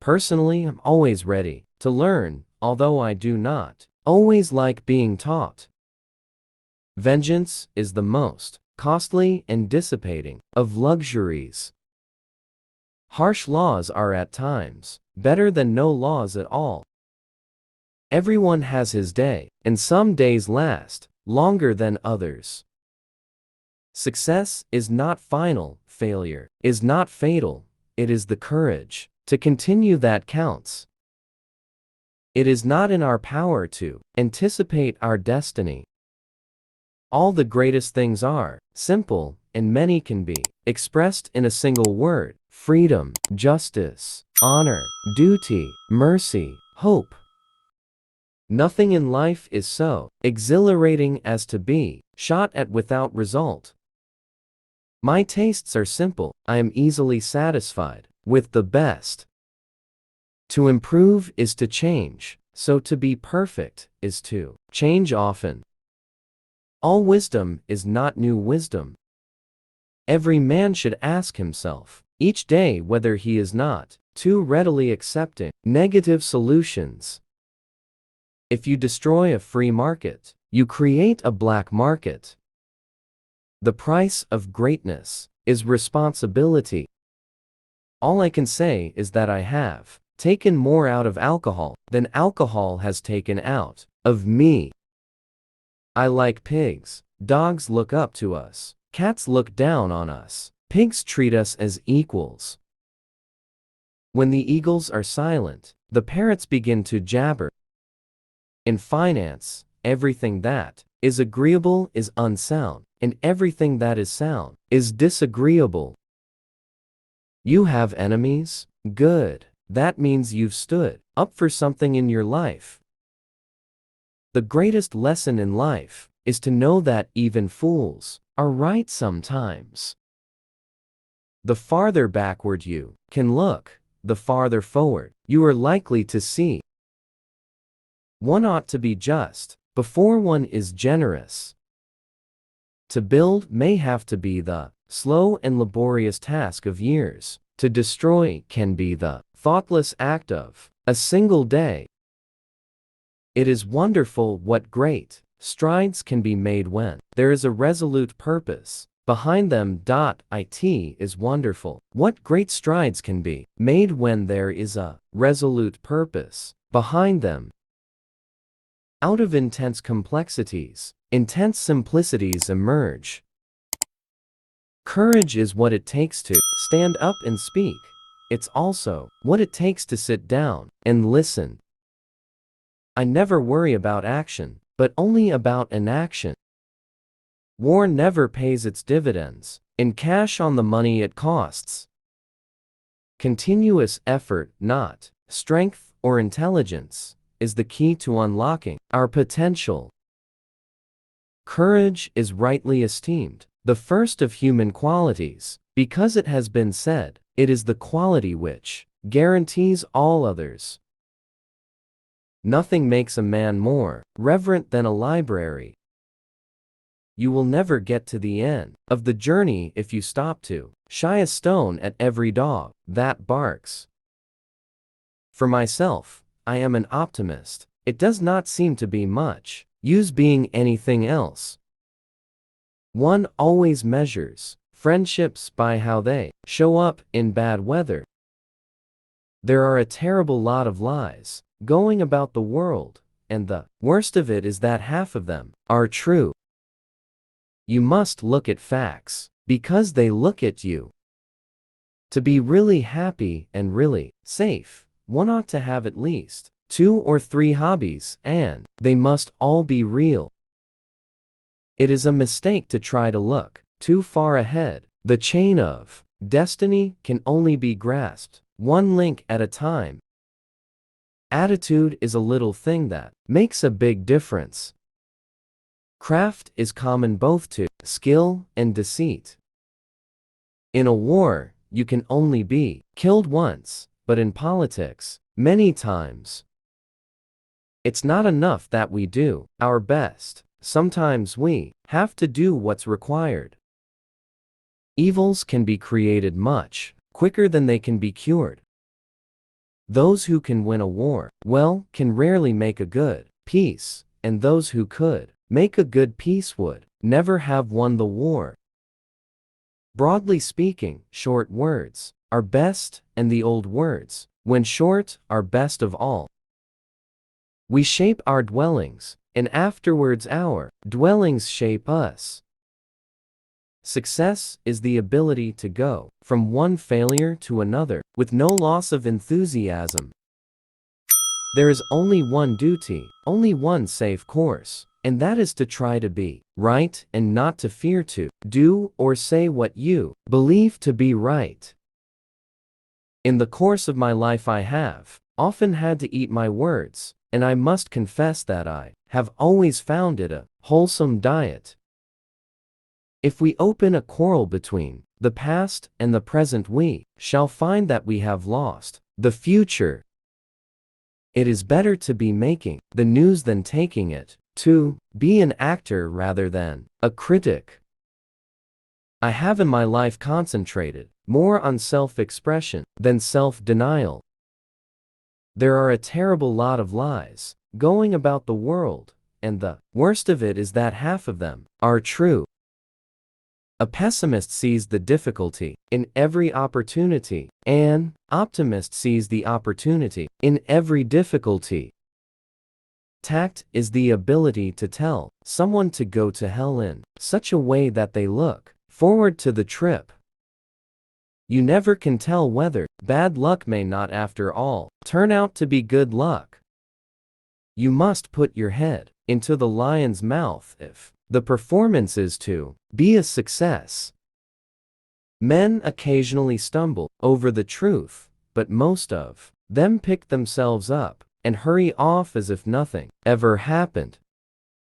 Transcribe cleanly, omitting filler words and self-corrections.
Personally, I'm always ready to learn, although I do not always like being taught. Vengeance is the most costly and dissipating of luxuries. Harsh laws are at times better than no laws at all. Everyone has his day, and some days last longer than others. Success is not final, failure is not fatal, it is the courage to continue that counts. It is not in our power to anticipate our destiny. All the greatest things are simple, and many can be expressed in a single word: freedom, justice, honor, duty, mercy, hope. Nothing in life is so exhilarating as to be shot at without result. My tastes are simple, I am easily satisfied with the best. To improve is to change, so to be perfect is to change often. All wisdom is not new wisdom. Every man should ask himself each day whether he is not too readily accepting negative solutions. If you destroy a free market, you create a black market. The price of greatness is responsibility. All I can say is that I have taken more out of alcohol than alcohol has taken out of me. I like pigs. Dogs look up to us. Cats look down on us. Pigs treat us as equals. When the eagles are silent, the parrots begin to jabber. In finance, everything that is agreeable is unsound, and everything that is sound is disagreeable. You have enemies? Good. That means you've stood up for something in your life. The greatest lesson in life is to know that even fools are right sometimes. The farther backward you can look, the farther forward you are likely to see. One ought to be just before one is generous. To build may have to be the slow and laborious task of years. To destroy can be the thoughtless act of a single day. It is wonderful what great strides can be made when there is a resolute purpose behind them. It is wonderful what great strides can be made when there is a resolute purpose behind them. Out of intense complexities, intense simplicities emerge. Courage is what it takes to stand up and speak. It's also what it takes to sit down and listen. I never worry about action, but only about inaction. War never pays its dividends in cash on the money it costs. Continuous effort, not strength or intelligence, is the key to unlocking our potential. Courage is rightly esteemed the first of human qualities, because it has been said, it is the quality which guarantees all others. Nothing makes a man more reverent than a library. You will never get to the end of the journey if you stop to shy a stone at every dog that barks. For myself, I am an optimist. It does not seem to be much use being anything else. One always measures friendships by how they show up in bad weather. There are a terrible lot of lies going about the world, and the worst of it is that half of them are true. You must look at facts, because they look at you. To be really happy and really safe, one ought to have at least 2 or 3 hobbies, and they must all be real. It is a mistake to try to look too far ahead. The chain of destiny can only be grasped one link at a time. Attitude is a little thing that makes a big difference. Craft is common both to skill and deceit. In a war, you can only be killed once, but in politics, many times. It's not enough that we do our best. Sometimes we have to do what's required. Evils can be created much quicker than they can be cured. Those who can win a war, well, can rarely make a good peace, and those who could make a good peace would never have won the war. Broadly speaking, short words are best, and the old words, when short, are best of all. We shape our dwellings, and afterwards our dwellings shape us. Success is the ability to go from one failure to another with no loss of enthusiasm. There is only one duty, only one safe course, and that is to try to be right and not to fear to do or say what you believe to be right. In the course of my life I have often had to eat my words, and I must confess that I have always found it a wholesome diet. If we open a quarrel between the past and the present, we shall find that we have lost the future. It is better to be making the news than taking it, to be an actor rather than a critic. I have in my life concentrated more on self-expression than self-denial. There are a terrible lot of lies going about the world, and the worst of it is that half of them are true. A pessimist sees the difficulty in every opportunity. An optimist sees the opportunity in every difficulty. Tact is the ability to tell someone to go to hell in such a way that they look forward to the trip. You never can tell whether bad luck may not after all turn out to be good luck. You must put your head into the lion's mouth if the performance is to be a success. Men occasionally stumble over the truth, but most of them pick themselves up and hurry off as if nothing ever happened.